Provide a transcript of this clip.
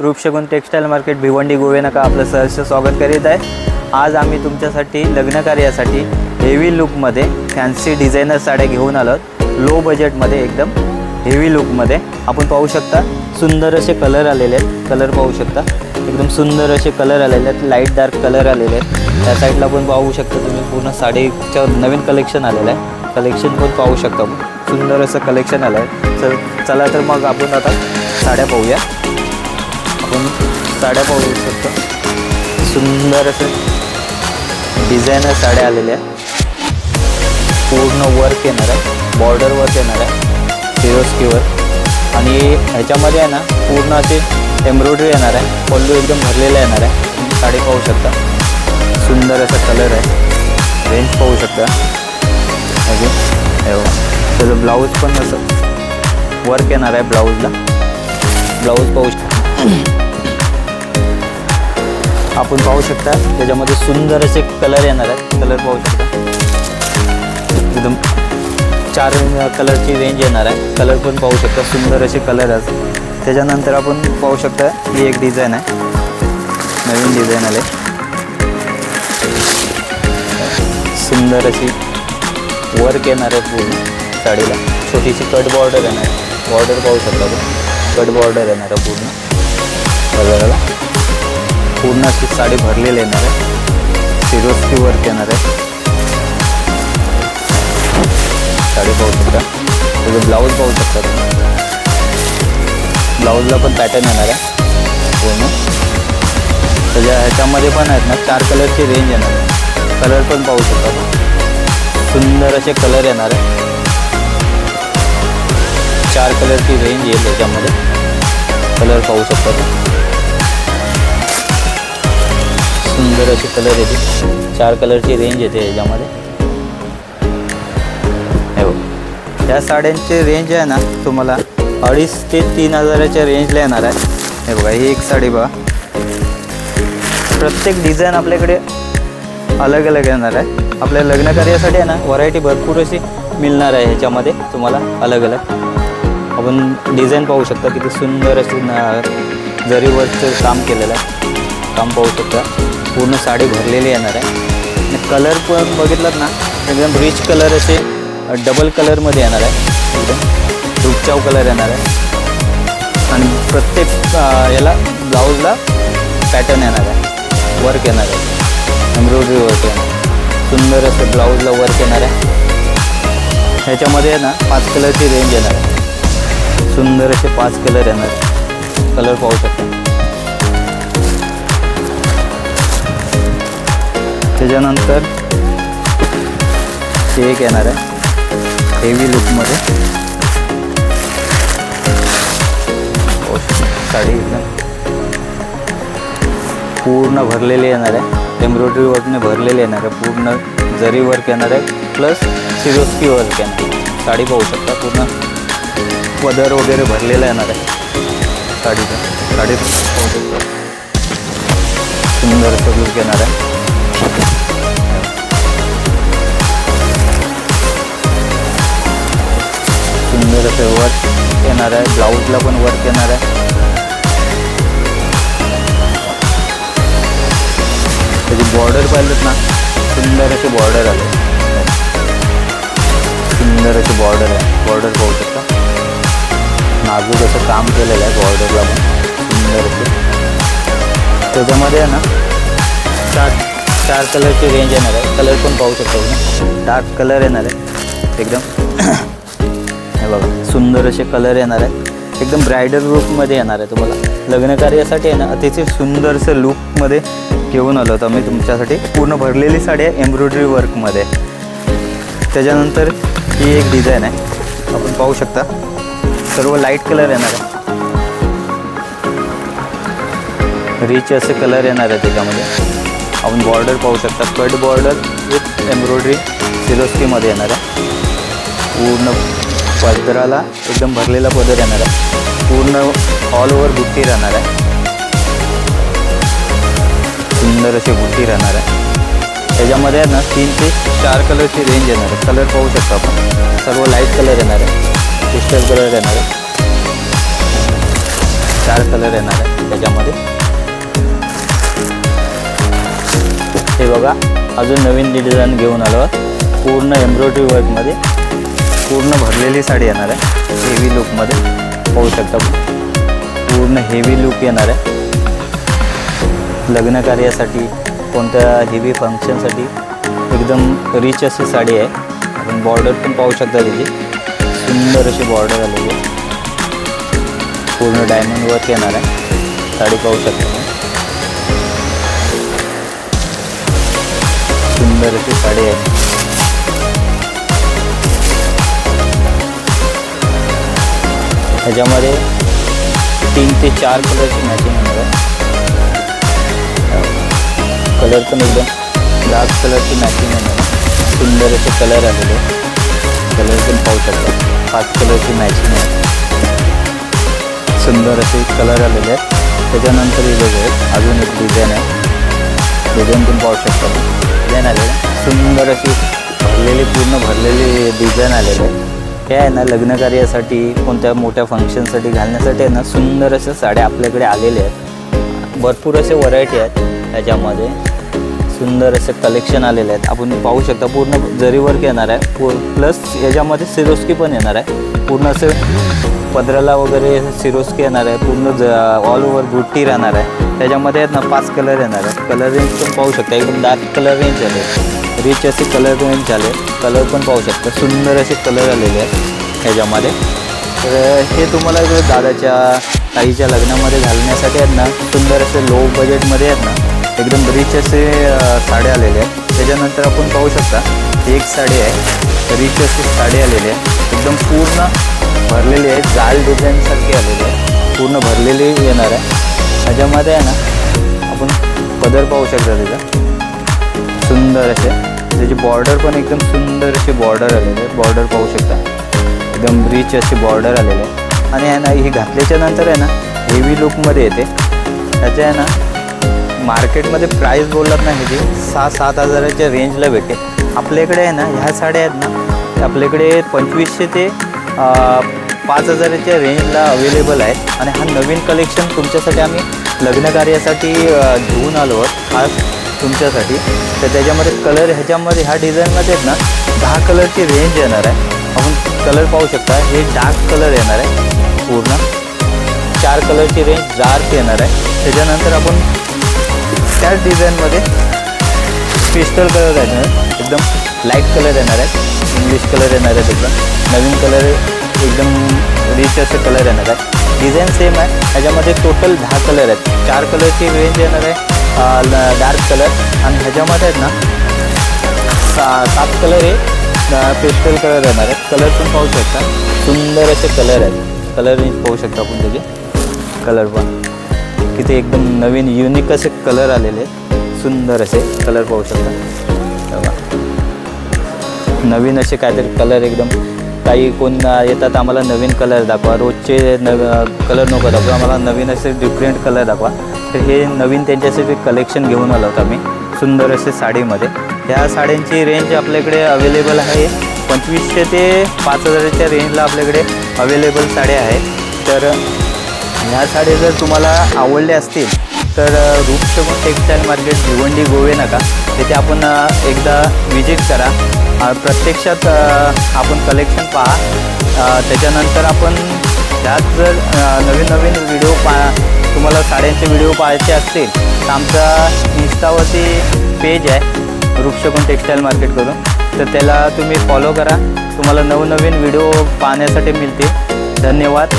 रूपशगुन textile market Bhiwandi Govenaka आपलं सहर्ष स्वागत करीत आहे। आज आम्ही तुमच्यासाठी लग्न कार्यासाठी हेवी लुकमध्ये फॅन्सी डिझायनर साड्या घेऊन आलो। लो बजेटमध्ये एकदम हेवी लुकमध्ये आपण पाहू शकता सुंदर असे कलर आलेले आहेत। कलर पाहू शकता एकदम सुंदर असे कलर आलेले आहेत, लाईट डार्क कलर आलेले आहेत। त्या साईडला पण पाहू शकता तुम्ही पूर्ण साडीचं नवीन कलेक्शन आलेलं आहे। कलेक्शन पण पाहू शकता आपण, सुंदर असं कलेक्शन आलं आहे। चला तर मग आपण आता साड्या पाहूया। आपण साड्या पाहू शकतो, सुंदर असं डिझायनर साड्या आलेल्या आहेत। पूर्ण वर्क येणार आहे, बॉर्डर वर्क येणार आहे सिरोस्कीवर आणि ह्याच्यामध्ये आहे ना पूर्ण असे एम्ब्रॉयडरी येणार आहे। पल्लू एकदम भरलेला येणार आहे। साडी पाहू शकता, सुंदर असा कलर आहे, रेंज पाहू शकता। त्याचं ब्लाऊज पण असं वर्क येणार आहे। ब्लाऊजला ब्लाऊज पाहू शकता आपण, पाहू शकता त्याच्यामध्ये सुंदर असे कलर येणार आहेत। कलर पाहू शकता एकदम 4 कलरची रेंज येणार आहे। कलर पण पाहू शकता, सुंदर असे कलर आहेत। त्याच्यानंतर आपण पाहू शकता ही एक डिझाईन आहे, नवीन डिझाईन आले। सुंदर अशी वर्क येणार आहे पूर्ण साडीला। छोटीशी कट बॉर्डर येणार आहे। बॉर्डर पाहू शकता आपण, कट बॉर्डर येणार आहे पूर्ण बघायला। पूर्ण अशी साडी भरलेली येणार आहे, सिरोस्की वर्क येणार आहे। साडी पाहू शकता, त्याचं ब्लाऊज पाहू शकता तुम्ही। ब्लाऊजला पण पॅटर्न येणार आहे पूर्ण। त्याच्या ह्याच्यामध्ये पण आहेत ना 4 कलरची रेंज येणार आहे। कलर पण पाहू शकता आपण, सुंदर असे कलर येणार आहे। 4 कलरची रेंज येईल याच्यामध्ये। कलर पाहू शकता तुम्ही, सुंदर असे कलर येते। 4 कलरची रेंज येते याच्यामध्ये। हे बघ, या साड्यांची रेंज आहे ना तुम्हाला 2,500 ते 3,000च्या रेंजला येणार आहे। हे बघा, ही एक साडी बघा। प्रत्येक डिझाईन आपल्याकडे अलग अलग येणार आहे। आपल्या लग्न कार्यासाठी आहे ना व्हरायटी भरपूर अशी मिळणार आहे ह्याच्यामध्ये तुम्हाला अलग अलग। आपण डिझाईन पाहू शकता, किती सुंदर अशी जरीवरचं काम केलेलं आहे। काम पाहू शकता, पूर्ण साडी भरलेली येणार आहे। आणि कलर पण बघितलात ना एकदम रिच कलर असे डबल कलरमध्ये येणार आहे। एकदम रुपचाव कलर येणार आहे। आणि प्रत्येक याला ब्लाऊजला पॅटर्न येणार आहे, वर्क येणार आहे, एम्ब्रॉयडरी वर्क येणार आहे। सुंदर असं ब्लाऊजला वर्क येणार आहे। ह्याच्यामध्ये आहे ना 5 कलरची रेंज येणार आहे। सुंदर असे 5 कलर येणार आहे। कलर पाहू शकता। त्याच्यानंतर हे एक येणार आहे हेवी लुकमध्ये। साडी एकदम पूर्ण भरलेली येणार आहे, एम्ब्रॉयडरी वर्कने भरलेली येणार आहे। पूर्ण जरी वर्क येणार आहे प्लस सिरोस्की वर्क येणार आहे। साडी पाहू शकता, पूर्ण पदर वगैरे भरलेला येणार आहे साडीचा। साडी सुंदर असं लुक येणार आहे। सुंदर असं वर्क येणार आहे। ब्लाऊजला पण वर्क येणार आहे। त्याची बॉर्डर पाहिलं ना, सुंदर असे बॉर्डर आले। सुंदर असे बॉर्डर आहे। बॉर्डर पाहू शकता, नाजूक असं काम केलेलं आहे बॉर्डरला पण सुंदर असे। त्याच्यामध्ये आहे ना 4 कलरची रेंज येणार आहे। कलर पण पाहू शकता तुम्ही, डार्क कलर येणार आहे एकदम। हे बघा, सुंदर असे कलर येणार आहे। एकदम ब्रायडल लुकमध्ये येणार आहे तुम्हाला। लग्न कार्यासाठी आहे ना अतिशय सुंदर असं लुकमध्ये घेऊन आलो होतो आम्ही तुमच्यासाठी। पूर्ण भरलेली साडी आहे एम्ब्रॉयडरी वर्कमध्ये। त्याच्यानंतर ही एक डिझाईन आहे, आपण पाहू शकता सर्व लाईट कलर येणार आहे। रिच असे कलर येणार आहे त्याच्यामध्ये। आपण बॉर्डर पाहू शकता, कट बॉर्डर विथ एम्ब्रॉयडरी सिरोस्कीमध्ये येणार आहे। पूर्ण पदराला एकदम भरलेला पदर येणार आहे। पूर्ण ऑल ओव्हर बुट्टी राहणार आहे, सुंदर अशी बुट्टी राहणार आहे। त्याच्यामध्ये आहे ना 3 ते 4 कलरची रेंज येणार आहे। कलर पाहू शकता आपण, सर्व लाईट कलर येणार आहे, क्रिस्टल कलर येणार आहे, 4 कलर येणार आहे। त्याच्यामध्ये. हे बघा अजून नवीन डिझाईन घेऊन आलो, पूर्ण एम्ब्रॉयडरी वर्कमध्ये पूर्ण भरलेली साडी येणार आहे. हेवी लुकमध्ये पाहू शकता, पूर्ण हेवी लुक येणार आहे. लग्न कार्यासाठी कोणत्या हेवी फंक्शनसाठी एकदम रिच अशी साडी आहे. आपण बॉर्डर पण पाहू शकता, त्याची सुंदर अशी बॉर्डर आलेली आहे. पूर्ण डायमंड वर्क येणार आहे. साडी पाहू शकता, सुंदर अशी साडी आहे. ह्याच्यामध्ये 3 ते 4 कलरची मॅचिंग येणार आहे. कलर पण एकदम डार्क कलरची मॅचिंग येणार आहे. सुंदर असे कलर आलेले, कलर पण पाहू शकता. 5 कलरची मॅचिंग आहे. सुंदर असे कलर आलेले आहेत. त्याच्यानंतर हे बघा अजून एक डिझाईन आहे. डिझाईन पण पाहू शकता. डिझाईन आलेलं सुंदर अशी भरलेली, पूर्ण भरलेली डिझाईन आलेलं आहे. हे आहे ना लग्न कार्यासाठी कोणत्या मोठ्या फंक्शनसाठी घालण्यासाठी आहे ना, सुंदर अशा साड्या आपल्याकडे आलेल्या आहेत. भरपूर असे व्हरायटी आहेत त्याच्यामध्ये. सुंदर असे कलेक्शन आलेले आहेत. आपण पाहू शकता पूर्ण जरी वर्क येणार आहे. प्लस याच्यामध्ये सिरोस्की पण येणार आहे. पूर्ण असे पदराला वगैरे सिरोस्की येणार आहे. पूर्ण ऑल ओव्हर बुट्टी राहणार आहे. त्याच्यामध्ये आहेत ना 5 कलर येणार आहे. कलर रेंज पण पाहू शकता, एकदम डार्क कलर रेंज आले, रिच असे कलर रेंज आले. कलर पण पाहू शकता, सुंदर असे कलर आलेले आहेत ह्याच्यामध्ये. तर हे तुम्हाला दादाच्या ताईच्या लग्नामध्ये घालण्यासाठी आहेत ना, सुंदर असे लो बजेटमध्ये आहेत ना, एकदम रिच असे साड्या आलेले आहेत. त्याच्यानंतर आपण पाहू शकता एक साडी आहे, रिच अशी साडी आलेली आहे. एकदम पूर्ण भरलेली आहे, जाल डिझाईनसारखी आलेली आहे. पूर्ण भरलेली येणार आहे. ह्याच्यामध्ये आहे ना आपण पदर पाहू शकता त्याचा, सुंदर असे. त्याची बॉर्डर पण एकदम सुंदर अशी बॉर्डर आलेली आहे. बॉर्डर पाहू शकता, एकदम रिच अशी बॉर्डर आलेली आहे. आणि आहे ना ही घातल्याच्या नंतर आहे ना हेवी लुकमध्ये येते. त्याच्या आहे ना मार्केटमध्ये प्राईस बोललात ना ह्याची 6-7 हजाराच्या रेंजला भेटेल. आपल्याकडे आहे ना ह्या साड्या आहेत ना, आपल्याकडे 2500 ते 5 हजाराच्या रेंजला अवेलेबल आहेत. आणि हा नवीन कलेक्शन तुमच्यासाठी आम्ही लग्न कार्यासाठी घेऊन आलो आहोत खास तुमच्यासाठी. तर त्याच्यामध्ये कलर ह्याच्यामध्ये ह्या डिझाईनमध्ये आहेत ना 10 कलरची रेंज येणार आहे. आपण कलर पाहू शकता, हे डार्क कलर येणार आहे. पूर्ण 4 कलरची रेंज डार्क येणार आहे. त्याच्यानंतर आपण त्याच डिझाईनमध्ये पिस्टल कलर येणार आहे, एकदम लाईट कलर येणार आहे. इंग्लिश कलर येणार आहे. त्याचा नवीन कलर एकदम रिच असे कलर येणार आहे. डिझाईन सेम आहे. ह्याच्यामध्ये टोटल 10 कलर आहेत. 4 कलरची रेंज येणार आहे डार्क कलर. आणि ह्याच्यामध्ये आहेत ना 7 कलर हे पेस्टल कलर येणार आहेत. कलर पण पाहू शकता, सुंदर असे कलर आहेत. कलर रेंज पाहू शकता आपण त्याचे. कलर पण किती एकदम नवीन युनिक असे कलर आलेले आहेत. सुंदर असे कलर पाहू शकता. नवीन असे काहीतरी कलर एकदम, काही कोण येतात आम्हाला नवीन कलर दाखवा, रोजचे कलर नको दाखवा, आम्हाला नवीन असे डिफरंट कलर दाखवा. तर हे नवीन त्यांच्यासाठी कलेक्शन घेऊन आलो आहोत आम्ही सुंदर असे साडीमध्ये. ह्या साड्यांची रेंज आपल्याकडे अवेलेबल आहे 2500 ते 5 हजाराच्या रेंजला आपल्याकडे अवेलेबल साड्या आहेत. तर ह्या साड्या जर तुम्हाला आवडल्या असतील तर रूपशगुन टेक्स्टाईल मार्केट भिवंडी गोवे नका, तिथे आपण एकदा विजिट करा. प्रत्यक्षात आपण कलेक्शन पहा. त्याच्यानंतर आपण ह्यात जर नवीन नवीन व्हिडिओ तुम्हाला साड्यांचे व्हिडिओ पाहायचे असतील तर आमचा इन्स्टावरती पेज आहे रूपशगुन टेक्स्टाईल मार्केट करून, तर त्याला तुम्ही फॉलो करा. तुम्हाला नवनवीन व्हिडिओ पाहण्यासाठी मिळतील. धन्यवाद.